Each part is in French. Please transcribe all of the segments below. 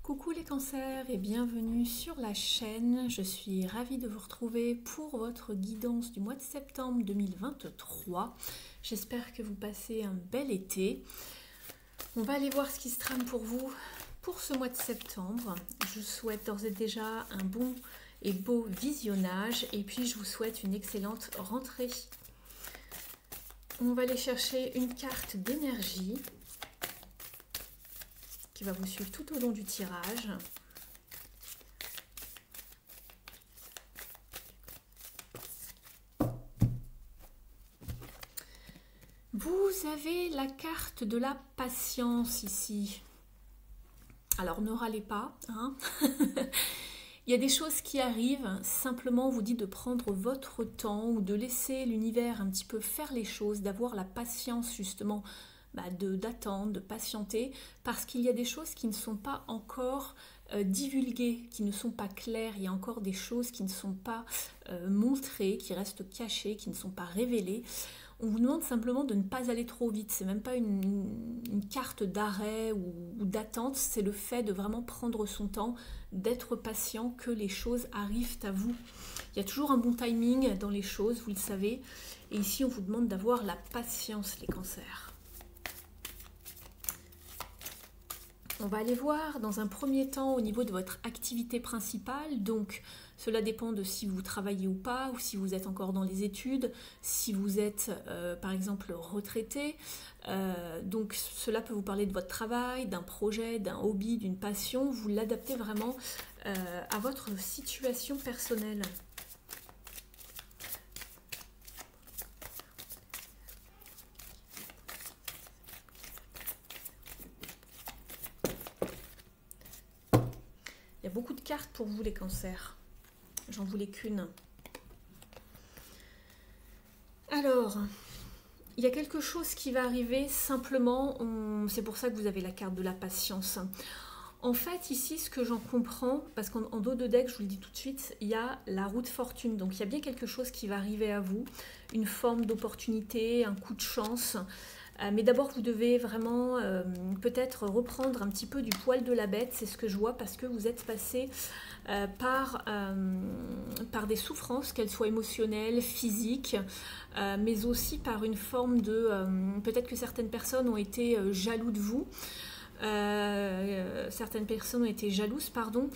Coucou les cancers et bienvenue sur la chaîne. Je suis ravie de vous retrouver pour votre guidance du mois de septembre 2023. J'espère que vous passez un bel été. On va aller voir ce qui se trame pour vous pour ce mois de septembre. Je vous souhaite d'ores et déjà un bon et beau visionnage et puis je vous souhaite une excellente rentrée. On va aller chercher une carte d'énergie qui va vous suivre tout au long du tirage. Vous avez la carte de la patience ici. Alors ne râlez pas, hein. Il y a des choses qui arrivent, simplement on vous dit de prendre votre temps ou de laisser l'univers un petit peu faire les choses, d'avoir la patience justement d'attendre, de patienter, parce qu'il y a des choses qui ne sont pas encore divulguées, qui ne sont pas claires, il y a encore des choses qui ne sont pas montrées, qui restent cachées, qui ne sont pas révélées. On vous demande simplement de ne pas aller trop vite, c'est même pas une carte d'arrêt ou d'attente, c'est le fait de vraiment prendre son temps, d'être patient, que les choses arrivent à vous. Il y a toujours un bon timing dans les choses, vous le savez, et ici on vous demande d'avoir la patience les cancers. On va aller voir dans un premier temps au niveau de votre activité principale, donc cela dépend de si vous travaillez ou pas, ou si vous êtes encore dans les études, si vous êtes par exemple retraité, donc cela peut vous parler de votre travail, d'un projet, d'un hobby, d'une passion, vous l'adaptez vraiment à votre situation personnelle. Il y a beaucoup de cartes pour vous les cancers. J'en voulais qu'une. Alors, il y a quelque chose qui va arriver simplement. C'est pour ça que vous avez la carte de la patience. En fait, ici, ce que j'en comprends, parce qu'en dos de deck, je vous le dis tout de suite, il y a la roue de fortune. Donc, il y a bien quelque chose qui va arriver à vous. Une forme d'opportunité, un coup de chance. Mais d'abord, vous devez vraiment peut-être reprendre un petit peu du poil de la bête, c'est ce que je vois, parce que vous êtes passé par des souffrances, qu'elles soient émotionnelles, physiques, mais aussi par une forme de... peut-être que certaines personnes ont été jaloux de vous, certaines personnes ont été jalouses, pardon.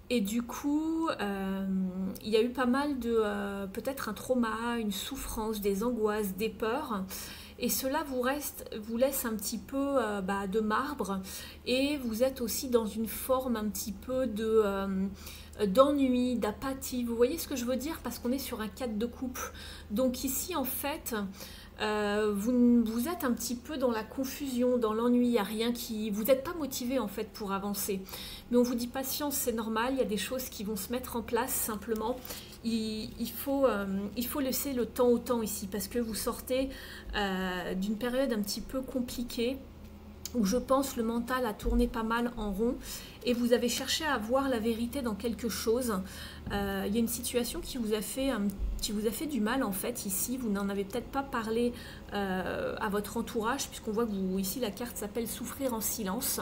Et du coup, il y a eu pas mal de peut-être un trauma, une souffrance, des angoisses, des peurs. Et cela vous laisse un petit peu de marbre. Et vous êtes aussi dans une forme un petit peu d'ennui, d'apathie. Vous voyez ce que je veux dire? Parce qu'on est sur un 4 de coupe. Donc ici, en fait... vous êtes un petit peu dans la confusion, dans l'ennui, il n'y a rien qui... Vous n'êtes pas motivé en fait pour avancer. Mais on vous dit patience, c'est normal, il y a des choses qui vont se mettre en place simplement. Il faut laisser le temps au temps ici parce que vous sortez d'une période un petit peu compliquée où je pense le mental a tourné pas mal en rond et vous avez cherché à voir la vérité dans quelque chose. Il y a une situation qui vous a fait du mal en fait ici, vous n'en avez peut-être pas parlé à votre entourage puisqu'on voit que vous, ici la carte s'appelle souffrir en silence.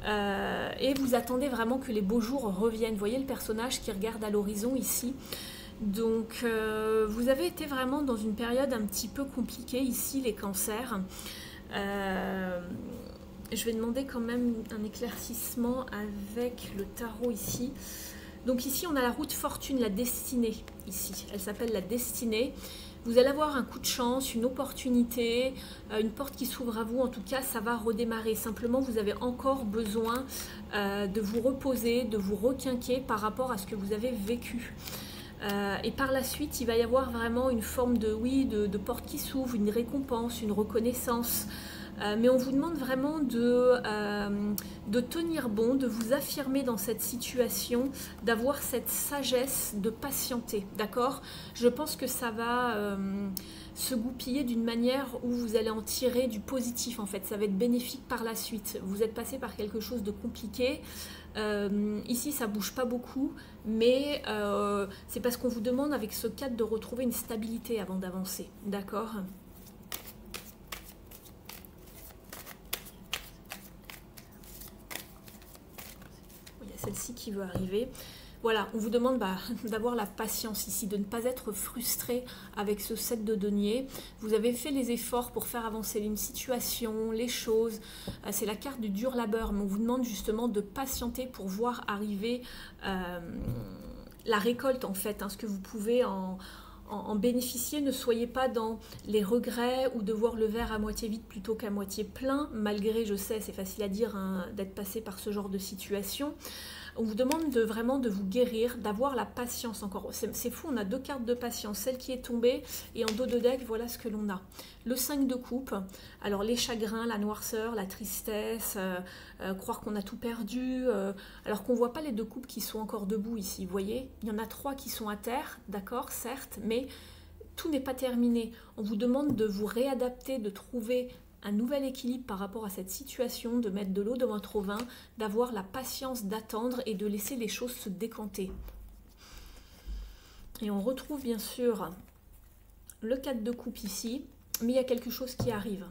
Et vous attendez vraiment que les beaux jours reviennent. Vous voyez le personnage qui regarde à l'horizon ici. Donc vous avez été vraiment dans une période un petit peu compliquée ici les cancers. Je vais demander quand même un éclaircissement avec le tarot ici. Donc ici, on a la roue de fortune, la destinée, ici. Elle s'appelle la destinée. Vous allez avoir un coup de chance, une opportunité, une porte qui s'ouvre à vous. En tout cas, ça va redémarrer. Simplement, vous avez encore besoin de vous reposer, de vous requinquer par rapport à ce que vous avez vécu. Et par la suite, il va y avoir vraiment une forme de porte qui s'ouvre, une récompense, une reconnaissance. Mais on vous demande vraiment de tenir bon, de vous affirmer dans cette situation, d'avoir cette sagesse, de patienter, d'accord? Je pense que ça va se goupiller d'une manière où vous allez en tirer du positif en fait, ça va être bénéfique par la suite. Vous êtes passé par quelque chose de compliqué, ici ça bouge pas beaucoup, mais c'est parce qu'on vous demande avec ce cadre de retrouver une stabilité avant d'avancer, d'accord? celle-ci qui veut arriver. Voilà, on vous demande d'avoir la patience ici, de ne pas être frustré avec ce 7 de denier. Vous avez fait les efforts pour faire avancer une situation, les choses. C'est la carte du dur labeur, mais on vous demande justement de patienter pour voir arriver la récolte en fait, hein, ce que vous pouvez en bénéficier. Ne soyez pas dans les regrets ou de voir le verre à moitié vide plutôt qu'à moitié plein, malgré, je sais, c'est facile à dire, hein, d'être passé par ce genre de situation. On vous demande vraiment de vous guérir, d'avoir la patience encore. C'est fou, on a 2 cartes de patience, celle qui est tombée et en dos de deck, voilà ce que l'on a. Le 5 de coupe, alors les chagrins, la noirceur, la tristesse, croire qu'on a tout perdu, alors qu'on ne voit pas les 2 coupes qui sont encore debout ici, vous voyez. Il y en a 3 qui sont à terre, d'accord, certes, mais tout n'est pas terminé. On vous demande de vous réadapter, de trouver un nouvel équilibre par rapport à cette situation, de mettre de l'eau dans votre vin, d'avoir la patience d'attendre et de laisser les choses se décanter. Et on retrouve bien sûr le 4 de coupe ici, mais il y a quelque chose qui arrive,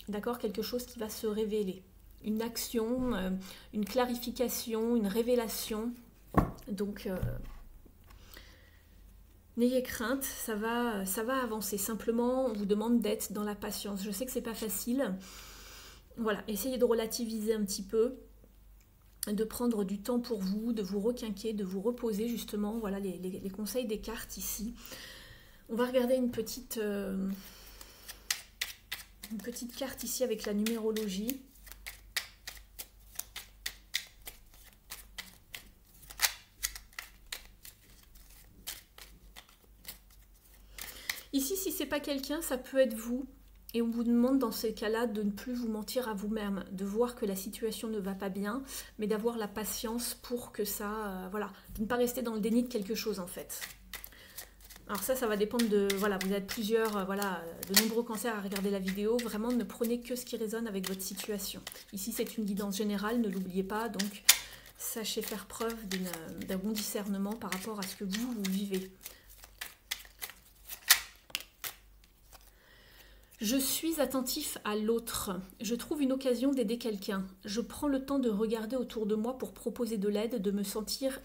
d'accord, quelque chose qui va se révéler. Une action, une clarification, une révélation. Donc, n'ayez crainte, ça va avancer. Simplement, on vous demande d'être dans la patience. Je sais que c'est pas facile. Voilà, essayez de relativiser un petit peu, de prendre du temps pour vous, de vous requinquer, de vous reposer justement. Voilà les conseils des cartes ici. On va regarder une petite carte ici avec la numérologie. Ici, si c'est pas quelqu'un, ça peut être vous. Et on vous demande dans ces cas-là de ne plus vous mentir à vous-même, de voir que la situation ne va pas bien, mais d'avoir la patience pour que ça... voilà, de ne pas rester dans le déni de quelque chose en fait. Alors ça va dépendre de... Voilà, vous êtes plusieurs, voilà, de nombreux cancers à regarder la vidéo. Vraiment, ne prenez que ce qui résonne avec votre situation. Ici, c'est une guidance générale, ne l'oubliez pas. Donc, sachez faire preuve d'un bon discernement par rapport à ce que vous vivez. Je suis attentif à l'autre. Je trouve une occasion d'aider quelqu'un. Je prends le temps de regarder autour de moi pour proposer de l'aide, de me sentir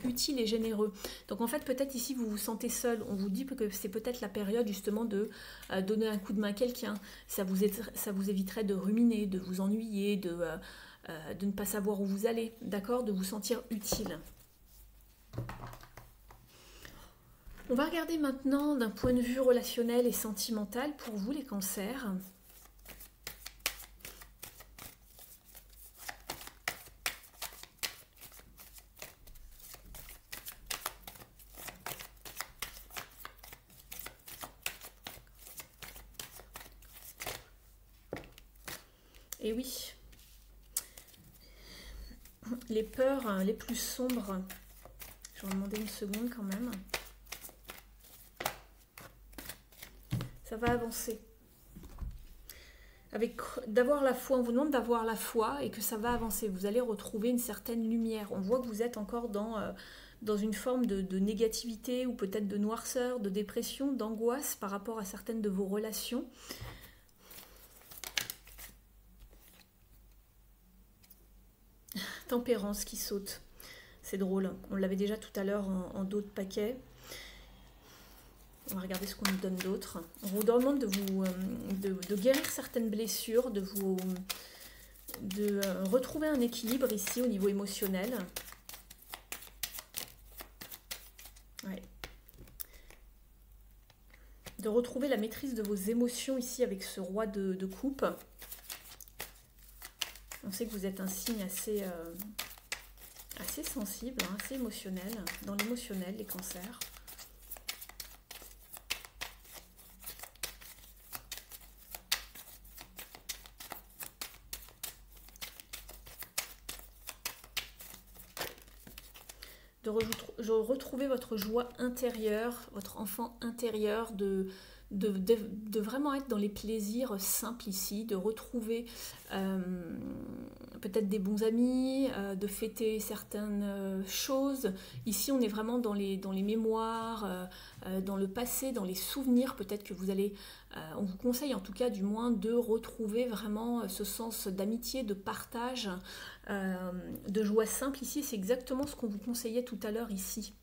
utile et généreux. Donc en fait, peut-être ici, vous vous sentez seul. On vous dit que c'est peut-être la période justement de donner un coup de main à quelqu'un. Ça vous éviterait de ruminer, de vous ennuyer, de ne pas savoir où vous allez, d'accord, de vous sentir utile. On va regarder maintenant d'un point de vue relationnel et sentimental pour vous les cancers. Et oui, les peurs les plus sombres, je vais demander une seconde quand même. Ça va avancer. D'avoir la foi, on vous demande d'avoir la foi et que ça va avancer. Vous allez retrouver une certaine lumière. On voit que vous êtes encore dans une forme de négativité ou peut-être de noirceur, de dépression, d'angoisse par rapport à certaines de vos relations. Tempérance qui saute. C'est drôle. On l'avait déjà tout à l'heure en dos de paquet. On va regarder ce qu'on nous donne d'autre. On vous demande de guérir certaines blessures, de retrouver un équilibre ici au niveau émotionnel. Ouais. De retrouver la maîtrise de vos émotions ici avec ce roi de coupe. On sait que vous êtes un signe assez sensible, hein, assez émotionnel. Dans l'émotionnel, les cancers. de retrouver votre joie intérieure, votre enfant intérieur, de de vraiment être dans les plaisirs simples ici, de retrouver peut-être des bons amis, de fêter certaines choses. Ici, on est vraiment dans les mémoires, dans le passé, dans les souvenirs. Peut-être que vous allez, on vous conseille en tout cas du moins de retrouver vraiment ce sens d'amitié, de partage, de joie simple. Ici, c'est exactement ce qu'on vous conseillait tout à l'heure ici.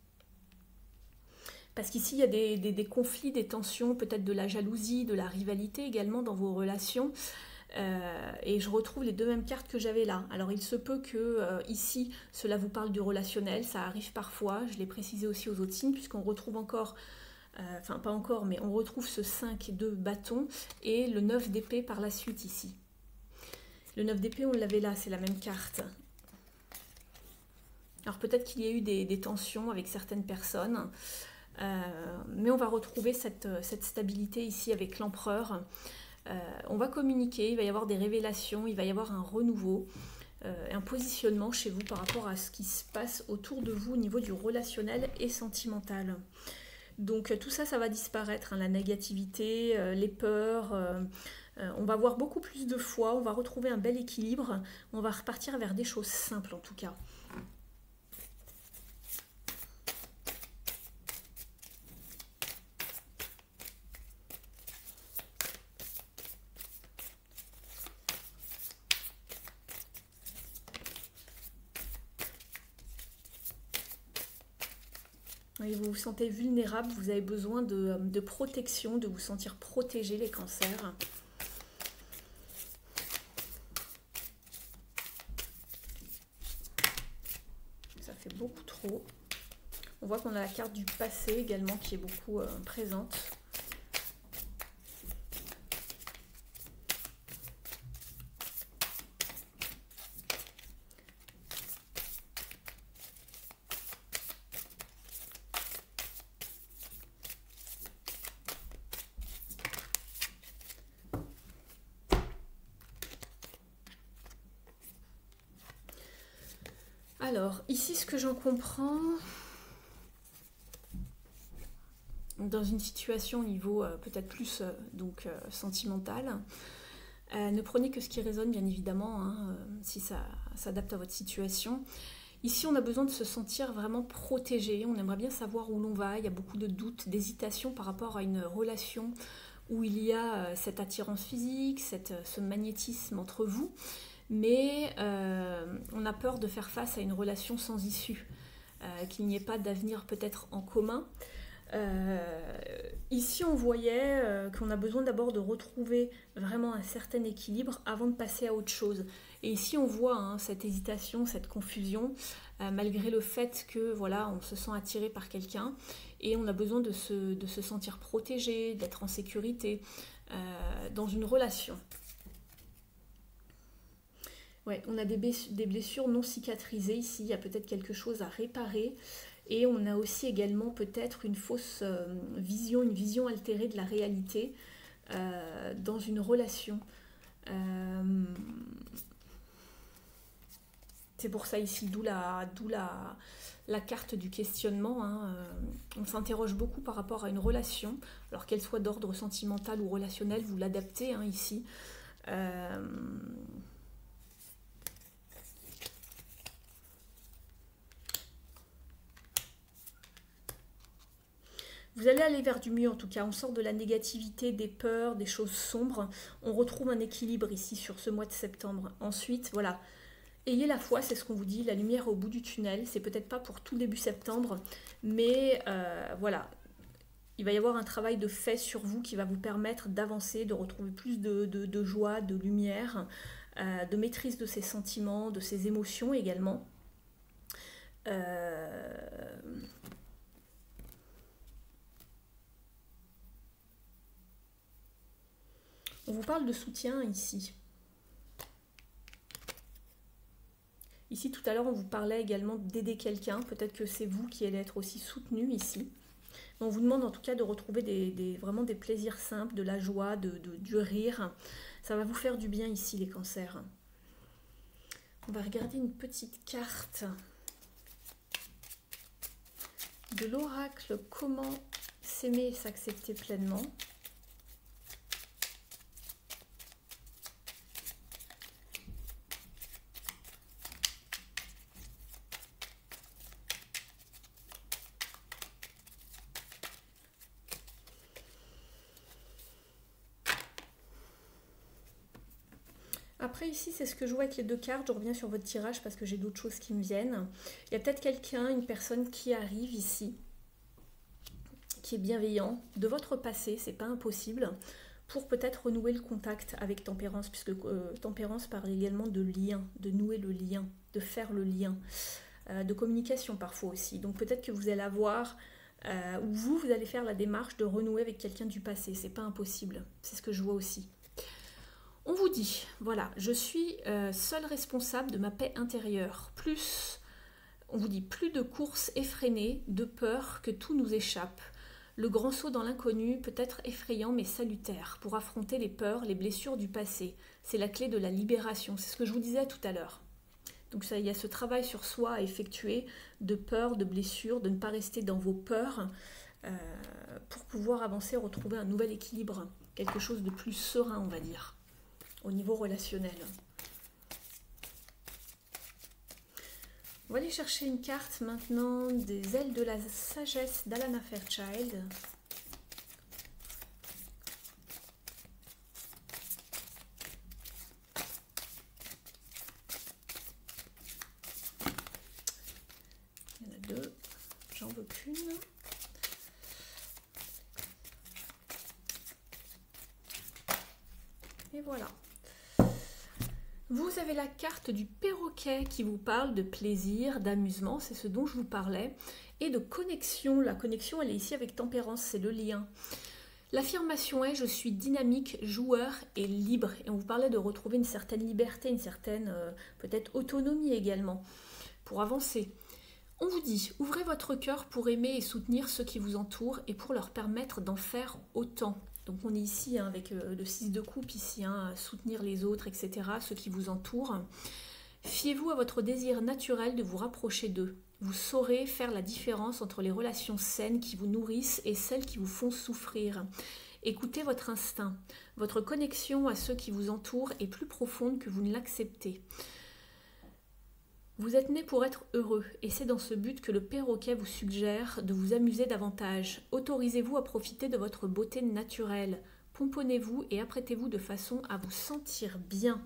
Parce qu'ici, il y a des conflits, des tensions, peut-être de la jalousie, de la rivalité également dans vos relations. Et je retrouve les deux mêmes cartes que j'avais là. Alors, il se peut que ici, cela vous parle du relationnel. Ça arrive parfois. Je l'ai précisé aussi aux autres signes, puisqu'on retrouve encore, enfin pas encore, mais on retrouve ce 5 de bâton et le 9 d'épée par la suite ici. Le 9 d'épée, on l'avait là, c'est la même carte. Alors, peut-être qu'il y a eu des tensions avec certaines personnes. Mais on va retrouver cette stabilité ici avec l'empereur. On va communiquer, il va y avoir des révélations, il va y avoir un renouveau, un positionnement chez vous par rapport à ce qui se passe autour de vous au niveau du relationnel et sentimental. Donc tout ça, ça va disparaître, hein, la négativité, les peurs. On va avoir beaucoup plus de foi, on va retrouver un bel équilibre, on va repartir vers des choses simples en tout cas. Et vous vous sentez vulnérable, vous avez besoin de protection, de vous sentir protégé les cancers. Ça fait beaucoup trop. On voit qu'on a la carte du passé également qui est beaucoup présente. Alors, ici, ce que j'en comprends, dans une situation au niveau peut-être plus sentimental, ne prenez que ce qui résonne, bien évidemment, hein, si ça s'adapte à votre situation. Ici, on a besoin de se sentir vraiment protégé, on aimerait bien savoir où l'on va, il y a beaucoup de doutes, d'hésitation par rapport à une relation où il y a cette attirance physique, ce magnétisme entre vous, mais on a peur de faire face à une relation sans issue, qu'il n'y ait pas d'avenir peut-être en commun. Ici, on voyait qu'on a besoin d'abord de retrouver vraiment un certain équilibre avant de passer à autre chose. Et ici, on voit hein, cette hésitation, cette confusion, malgré le fait que voilà, on se sent attiré par quelqu'un et on a besoin de se sentir protégé, d'être en sécurité dans une relation. Ouais, on a des blessures non cicatrisées ici, il y a peut-être quelque chose à réparer. Et on a aussi également peut-être une fausse vision, une vision altérée de la réalité dans une relation. C'est pour ça ici, d'où la carte du questionnement. Hein. On s'interroge beaucoup par rapport à une relation, alors qu'elle soit d'ordre sentimental ou relationnel, vous l'adaptez hein, ici. Vous allez aller vers du mieux en tout cas, on sort de la négativité, des peurs, des choses sombres. On retrouve un équilibre ici sur ce mois de septembre. Ensuite, voilà, ayez la foi, c'est ce qu'on vous dit, la lumière au bout du tunnel. C'est peut-être pas pour tout début septembre, mais voilà, il va y avoir un travail de fait sur vous qui va vous permettre d'avancer, de retrouver plus de joie, de lumière, de maîtrise de ses sentiments, de ses émotions également. On vous parle de soutien ici. Ici, tout à l'heure, on vous parlait également d'aider quelqu'un. Peut-être que c'est vous qui allez être aussi soutenu ici. On vous demande en tout cas de retrouver vraiment des plaisirs simples, de la joie, du rire. Ça va vous faire du bien ici, les cancers. On va regarder une petite carte de l'oracle. Comment s'aimer et s'accepter pleinement. Après ici, c'est ce que je vois avec les deux cartes. Je reviens sur votre tirage parce que j'ai d'autres choses qui me viennent. Il y a peut-être quelqu'un, une personne qui arrive ici, qui est bienveillant de votre passé, c'est pas impossible, pour peut-être renouer le contact avec Tempérance, puisque Tempérance parle également de lien, de nouer le lien, de faire le lien, de communication parfois aussi. Donc peut-être que vous allez avoir, ou vous allez faire la démarche de renouer avec quelqu'un du passé, c'est pas impossible, c'est ce que je vois aussi. On vous dit, voilà, je suis seule responsable de ma paix intérieure, on vous dit, plus de courses effrénées, de peur que tout nous échappe. Le grand saut dans l'inconnu peut être effrayant mais salutaire pour affronter les peurs, les blessures du passé. C'est la clé de la libération, c'est ce que je vous disais tout à l'heure. Donc ça, il y a ce travail sur soi à effectuer, de peur, de blessures, de ne pas rester dans vos peurs, pour pouvoir avancer, retrouver un nouvel équilibre, quelque chose de plus serein, on va dire, au niveau relationnel. On va aller chercher une carte maintenant des ailes de la sagesse d'Alana Fairchild. Il y en a deux, j'en veux qu'une. Et voilà. Vous avez la carte du perroquet qui vous parle de plaisir, d'amusement, c'est ce dont je vous parlais, et de connexion. La connexion, elle est ici avec Tempérance, c'est le lien. L'affirmation est « je suis dynamique, joueur et libre ». Et on vous parlait de retrouver une certaine liberté, une certaine peut-être autonomie également, pour avancer. On vous dit « ouvrez votre cœur pour aimer et soutenir ceux qui vous entourent et pour leur permettre d'en faire autant ». Donc on est ici avec le 6 de coupe, ici, soutenir les autres, etc., ceux qui vous entourent. Fiez-vous à votre désir naturel de vous rapprocher d'eux. Vous saurez faire la différence entre les relations saines qui vous nourrissent et celles qui vous font souffrir. Écoutez votre instinct. Votre connexion à ceux qui vous entourent est plus profonde que vous ne l'acceptez. Vous êtes né pour être heureux, et c'est dans ce but que le perroquet vous suggère de vous amuser davantage. Autorisez-vous à profiter de votre beauté naturelle. Pomponnez-vous et apprêtez-vous de façon à vous sentir bien.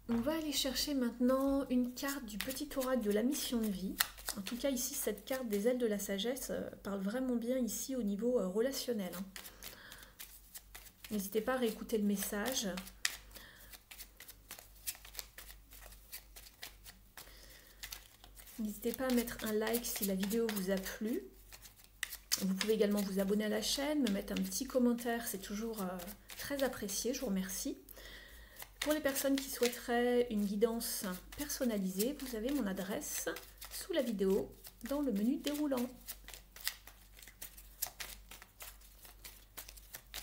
On va aller chercher maintenant une carte du petit oracle de la mission de vie. En tout cas, ici, cette carte des ailes de la sagesse parle vraiment bien ici au niveau relationnel. N'hésitez pas à réécouter le message. N'hésitez pas à mettre un like si la vidéo vous a plu. Vous pouvez également vous abonner à la chaîne, me mettre un petit commentaire, c'est toujours très apprécié, je vous remercie. Pour les personnes qui souhaiteraient une guidance personnalisée, vous avez mon adresse sous la vidéo dans le menu déroulant.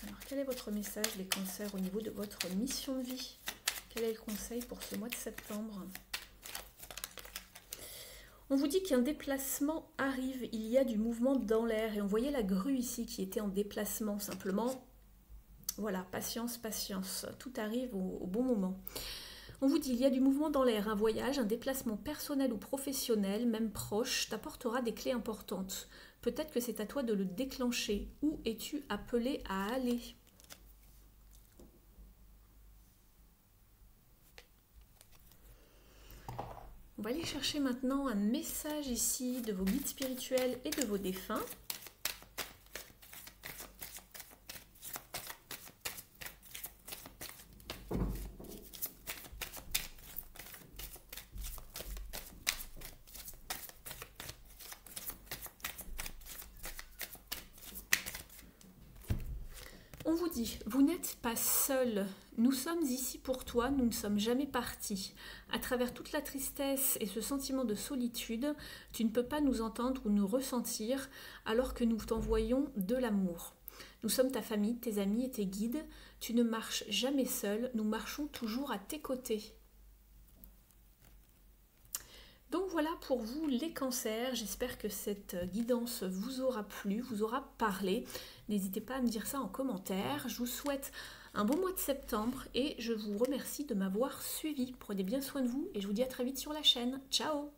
Alors, quel est votre message, les cancers, au niveau de votre mission de vie? Quel est le conseil pour ce mois de septembre? On vous dit qu'un déplacement arrive, il y a du mouvement dans l'air. Et on voyait la grue ici qui était en déplacement, simplement. Voilà, patience, patience. Tout arrive au bon moment. On vous dit, il y a du mouvement dans l'air, un voyage, un déplacement personnel ou professionnel, même proche, t'apportera des clés importantes. Peut-être que c'est à toi de le déclencher. Où es-tu appelé à aller? On va aller chercher maintenant un message ici de vos guides spirituels et de vos défunts. On vous dit, vous n'êtes pas seul, nous sommes ici pour toi, nous ne sommes jamais partis. À travers toute la tristesse et ce sentiment de solitude, tu ne peux pas nous entendre ou nous ressentir alors que nous t'envoyons de l'amour. Nous sommes ta famille, tes amis et tes guides, tu ne marches jamais seul, nous marchons toujours à tes côtés. Donc voilà pour vous les cancers, j'espère que cette guidance vous aura plu, vous aura parlé. N'hésitez pas à me dire ça en commentaire. Je vous souhaite un bon mois de septembre et je vous remercie de m'avoir suivi. Prenez bien soin de vous et je vous dis à très vite sur la chaîne. Ciao!